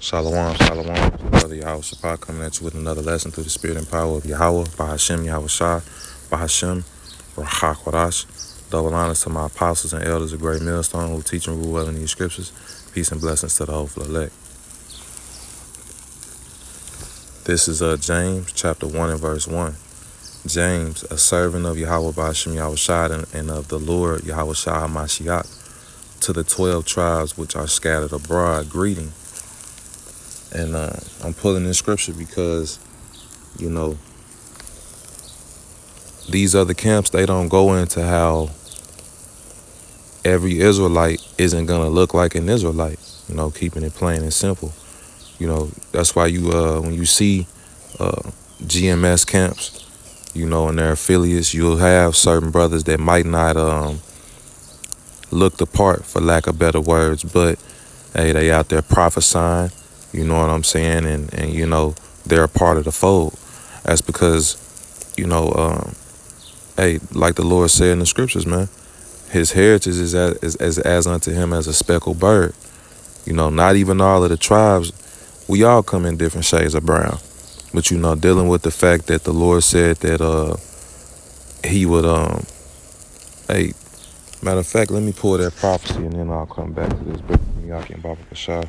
Shalom, shalom. Brother Yahweh Shaphat coming at you with another lesson through the spirit and power of Yahweh, Bahashem, Yahweh Shah, Bahashem, Rahak Wadash. Double honors to my apostles and elders of Great Millstone who teach and rule well in these scriptures. Peace and blessings to the hopeful elect. This is James chapter 1 and verse 1. James, a servant of Yahweh Bahashem Yahweh Shah and of the Lord Yahweh Shah HaMashiach, to the 12 tribes which are scattered abroad, greeting. And I'm pulling this scripture because, you know, these other camps, they don't go into how every Israelite isn't going to look like an Israelite, you know, keeping it plain and simple. You know, that's why you, when you see GMS camps, you know, and their affiliates, you'll have certain brothers that might not look the part, for lack of better words, but, hey, they out there prophesying, you know what I'm saying, and you know, they're a part of the fold. That's because, you know, hey, like the Lord said in the scriptures, man, his heritage is as unto him as a speckled bird. You know, not even all of the tribes, we all come in different shades of brown. But, you know, dealing with the fact that the Lord said that he would, hey, matter of fact, let me pull that prophecy and then I'll come back to this book from Yaki and Baba Kashah.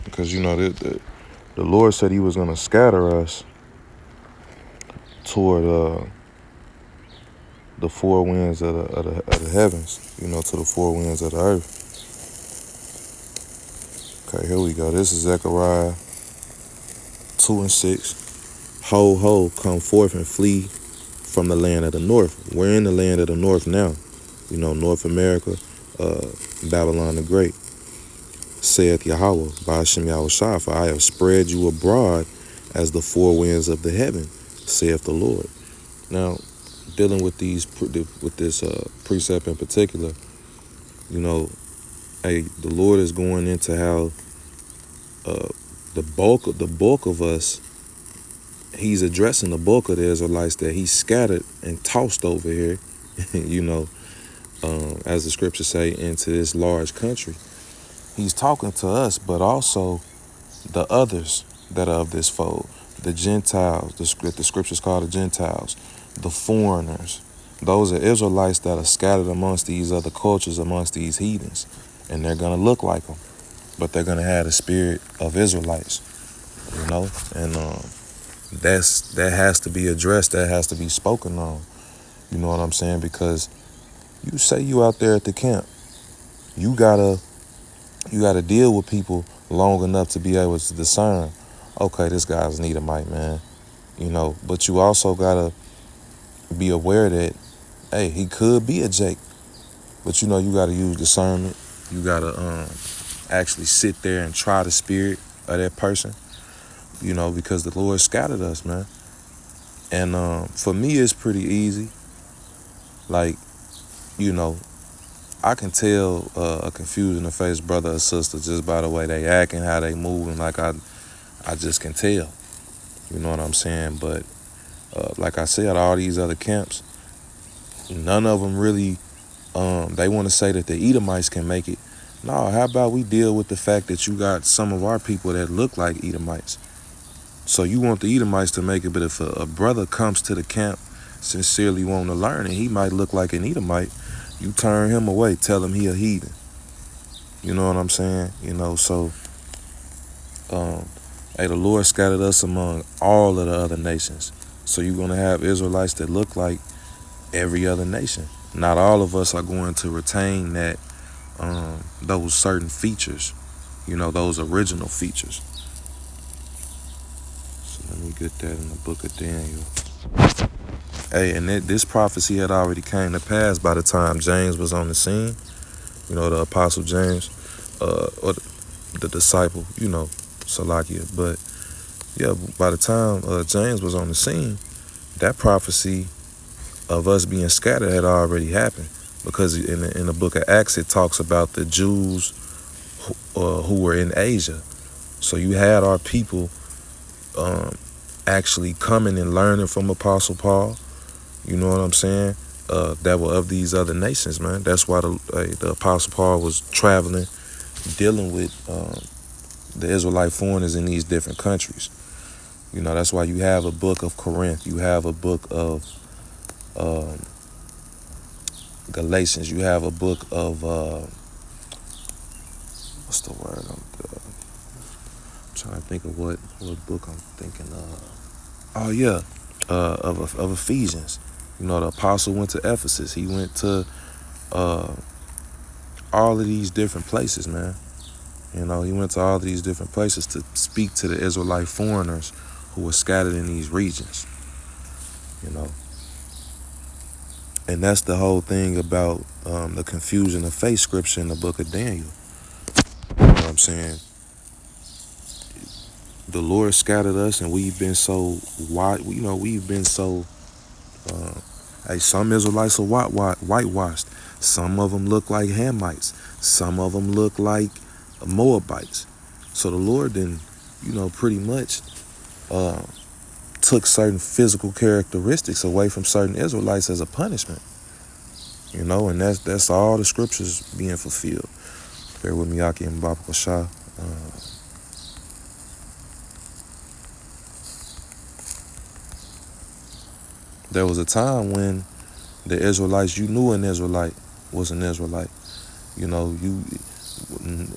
Because, you know, the Lord said he was going to scatter us toward the four winds of the heavens, you know, to the four winds of the earth. Okay, here we go. This is Zechariah 2 and 6. Ho, ho, come forth and flee from the land of the north. We're in the land of the north now. You know, North America, Babylon the Great. Saith Yahweh, Bahashem Yahweh Shah, for I have spread you abroad as the four winds of the heaven, saith the Lord. Now, dealing with this precept in particular, you know, hey, the Lord is going into how the bulk of us, he's addressing the bulk of the Israelites that he scattered and tossed over here, you know, as the scriptures say, into this large country. He's talking to us, but also the others that are of this fold, the Gentiles, the scriptures call the Gentiles, the foreigners. Those are Israelites that are scattered amongst these other cultures, amongst these heathens, and they're going to look like them, but they're going to have the spirit of Israelites, you know, and that has to be addressed, that has to be spoken on, you know what I'm saying, because you say you out there at the camp, you gotta deal with people long enough to be able to discern, okay, this guy's an Edomite, man, you know, but you also gotta be aware that, hey, he could be a Jake, but you know, you gotta use discernment. You gotta actually sit there and try the spirit of that person, you know, because the Lord scattered us, man. And for me, it's pretty easy. Like, you know, I can tell a confused in the face brother or sister just by the way they acting, how they moving. Like I just can tell. You know what I'm saying? But like I said, all these other camps, none of them really. They want to say that the Edomites can make it. No, how about we deal with the fact that you got some of our people that look like Edomites. So you want the Edomites to make it, but if a brother comes to the camp sincerely wanting to learn and he might look like an Edomite, you turn him away, tell him he a heathen. You know what I'm saying? You know, so hey, the Lord scattered us among all of the other nations. So you're going to have Israelites that look like every other nation. Not all of us are going to retain that those certain features, you know, those original features. So let me get that in the book of Daniel. Hey, and this prophecy had already came to pass by the time James was on the scene. You know, the apostle James, or the disciple, you know, Salakia. But yeah, by the time James was on the scene, that prophecy of us being scattered had already happened, because in the book of Acts it talks about the Jews who were in Asia. So you had our people actually coming and learning from Apostle Paul. You know what I'm saying? That were of these other nations, man. That's why the Apostle Paul was traveling dealing with the Israelite foreigners in these different countries. You know, that's why you have a book of Corinth, you have a book of um, Galatians, you have a book of what's the word? I'm trying to think of what book I'm thinking of. Oh yeah, of Ephesians. You know, the apostle went to Ephesus. He went to all of these different places, man. You know, he went to all of these different places to speak to the Israelite foreigners who were scattered in these regions. You know, and that's the whole thing about the confusion of faith scripture in the book of Daniel. You know what I'm saying? The Lord scattered us, and we've been so wide. You know, we've been so. Hey, some Israelites are whitewashed. Some of them look like Hamites. Some of them look like Moabites. So the Lord then, you know, pretty much took certain physical characteristics away from certain Israelites as a punishment. You know, and that's all the scriptures being fulfilled. Bear with me, Aki and Baba Shah. There was a time when the Israelites, you knew an Israelite was an Israelite. You know,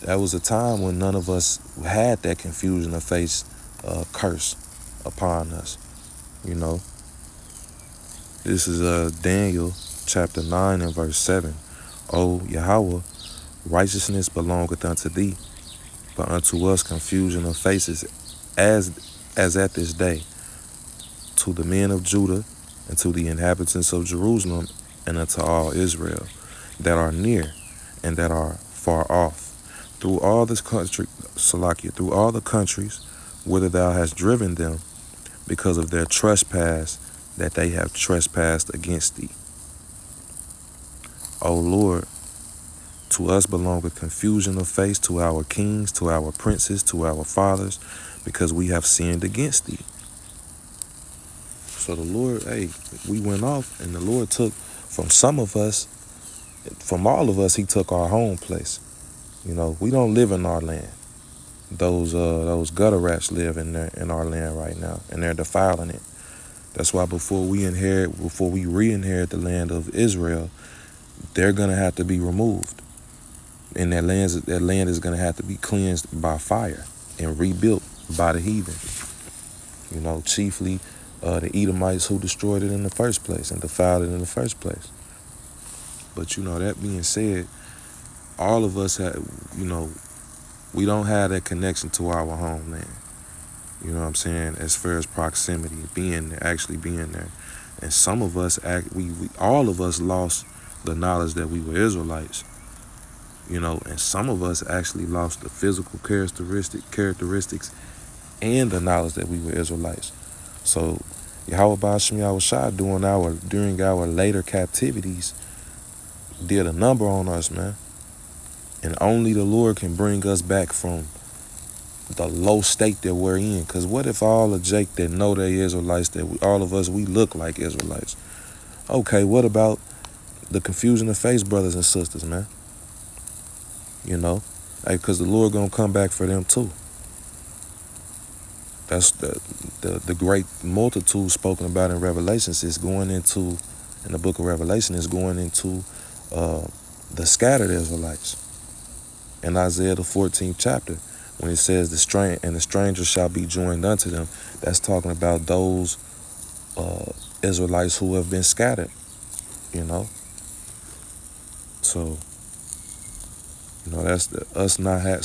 that was a time when none of us had that confusion of face curse upon us. You know, this is Daniel chapter 9 and verse 7. O Yahweh, righteousness belongeth unto thee, but unto us confusion of faces as at this day, to the men of Judah and to the inhabitants of Jerusalem and unto all Israel that are near and that are far off, through all this country, Salakia, through all the countries whither thou hast driven them, because of their trespass that they have trespassed against thee. O Lord, to us belongeth confusion of face, to our kings, to our princes, to our fathers, because we have sinned against thee. So the Lord, hey, we went off, and the Lord took from some of us, from all of us, he took our home place. You know, we don't live in our land. Those gutter rats live in our land right now, and they're defiling it. That's why before we re-inherit the land of Israel, they're gonna have to be removed, and that land is gonna have to be cleansed by fire and rebuilt by the heathen. You know, chiefly the Edomites who destroyed it in the first place and defiled it in the first place. But you know, that being said, all of us have, you know, we don't have that connection to our homeland. You know what I'm saying? As far as proximity, actually being there. And some of us, all of us lost the knowledge that we were Israelites. You know, and some of us actually lost the physical characteristics and the knowledge that we were Israelites. So Yahweh Ba'ashem Yahweh Shai during our later captivities did a number on us, man. And only the Lord can bring us back from the low state that we're in. Because what if all of Jake that know they Israelites, all of us, we look like Israelites? Okay, what about the confusion of face brothers and sisters, man? You know? Hey, because the Lord gonna come back for them too. That's the great multitude spoken about in Revelations in the book of Revelation is going into the scattered Israelites. In Isaiah the 14th chapter, when it says the stranger shall be joined unto them, that's talking about those Israelites who have been scattered, you know. So, you know, that's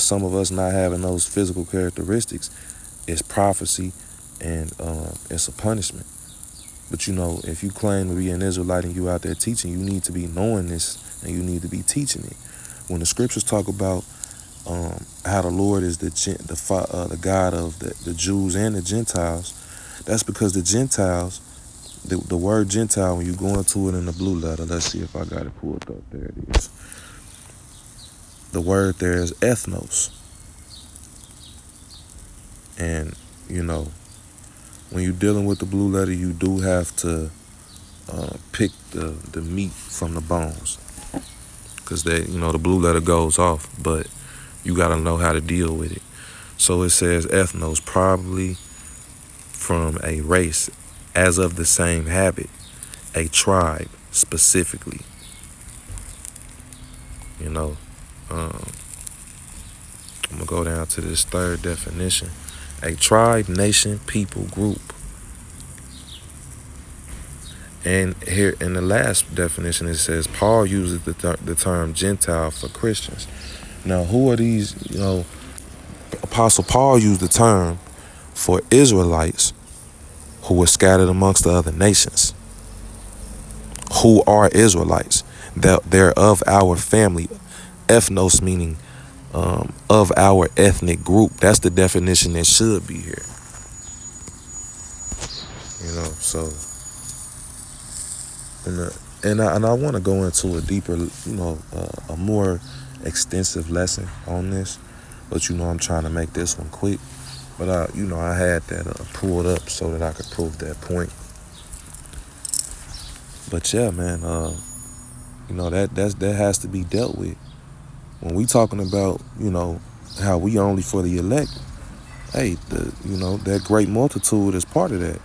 some of us not having those physical characteristics is prophecy, and it's a punishment. But you know, if you claim to be an Israelite and you out there teaching, you need to be knowing this and you need to be teaching it. When the scriptures talk about how the Lord is the God of the Jews and the Gentiles, that's because the Gentiles, the word Gentile, when you go into it in the blue letter, let's see if I got it pulled up. There it is. The word there is ethnos. And, you know, when you're dealing with the blue letter, you do have to pick the meat from the bones. Because the blue letter goes off. But You got to know how to deal with it. So it says ethnos, probably from a race, as of the same habit, a tribe specifically. You know, I'm gonna go down to this third definition. A tribe, nation, people, group. And here in the last definition, it says Paul uses the term Gentile for Christians. Now, who are these? You know, Apostle Paul used the term for Israelites who were scattered amongst the other nations. Who are Israelites? They're of our family. Ethnos meaning of our ethnic group. That's the definition that should be here. You know, so and I want to go into a deeper, a more extensive lesson on this, but I'm trying to make this one quick. But I had that pulled up so that I could prove that point. But yeah, man, that has to be dealt with when we talking about how we only for the elect. Hey, that great multitude is part of that.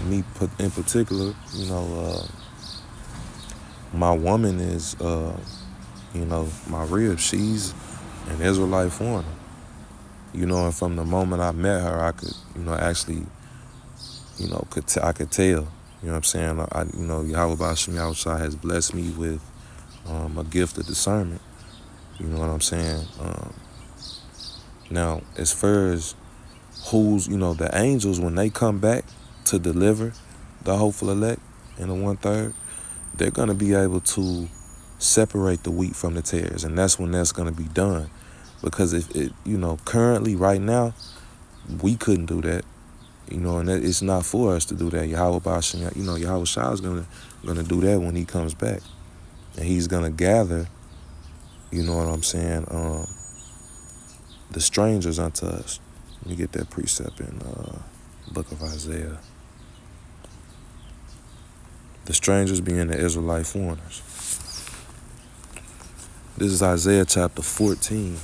Me in particular, my woman is, my rib. She's an Israelite foreigner. And from the moment I met her, I could, actually, I could tell. You know what I'm saying? Yahweh Bashim Yahushua has blessed me with a gift of discernment. You know what I'm saying? Now, as far as who's, the angels, when they come back to deliver the hopeful elect in the 1/3, they're going to be able to separate the wheat from the tares. And that's when that's going to be done. Because if it, currently right now, we couldn't do that. And it's not for us to do that. Yahweh Bashim, Yahweh Shah is going to do that when he comes back. And he's going to gather, you know what I'm saying, the strangers unto us. Let me get that precept in book of Isaiah. The strangers being the Israelite foreigners. This is Isaiah chapter 14.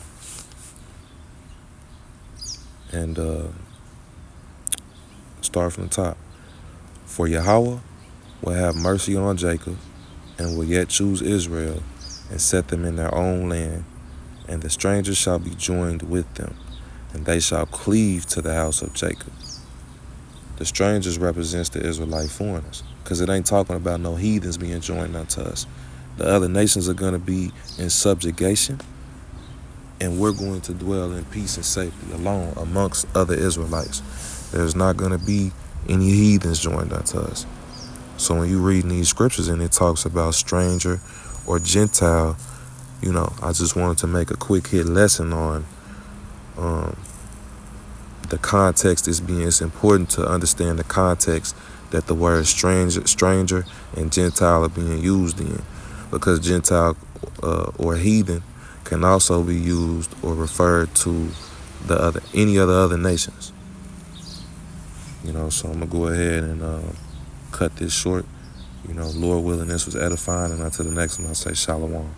And start from the top. For Yahweh will have mercy on Jacob and will yet choose Israel and set them in their own land. And the strangers shall be joined with them, and they shall cleave to the house of Jacob. The strangers represents the Israelite foreigners, because it ain't talking about no heathens being joined unto us. The other nations are going to be in subjugation, and we're going to dwell in peace and safety alone amongst other Israelites. There's not going to be any heathens joined unto us. So when you read these scriptures and it talks about stranger or Gentile, I just wanted to make a quick hit lesson on the context. It's important to understand the context that the word stranger and Gentile are being used in, because Gentile or heathen can also be used or referred to any other nations. So I'm gonna go ahead and cut this short. Lord willing, this was edifying, and until the next one, I say shalom.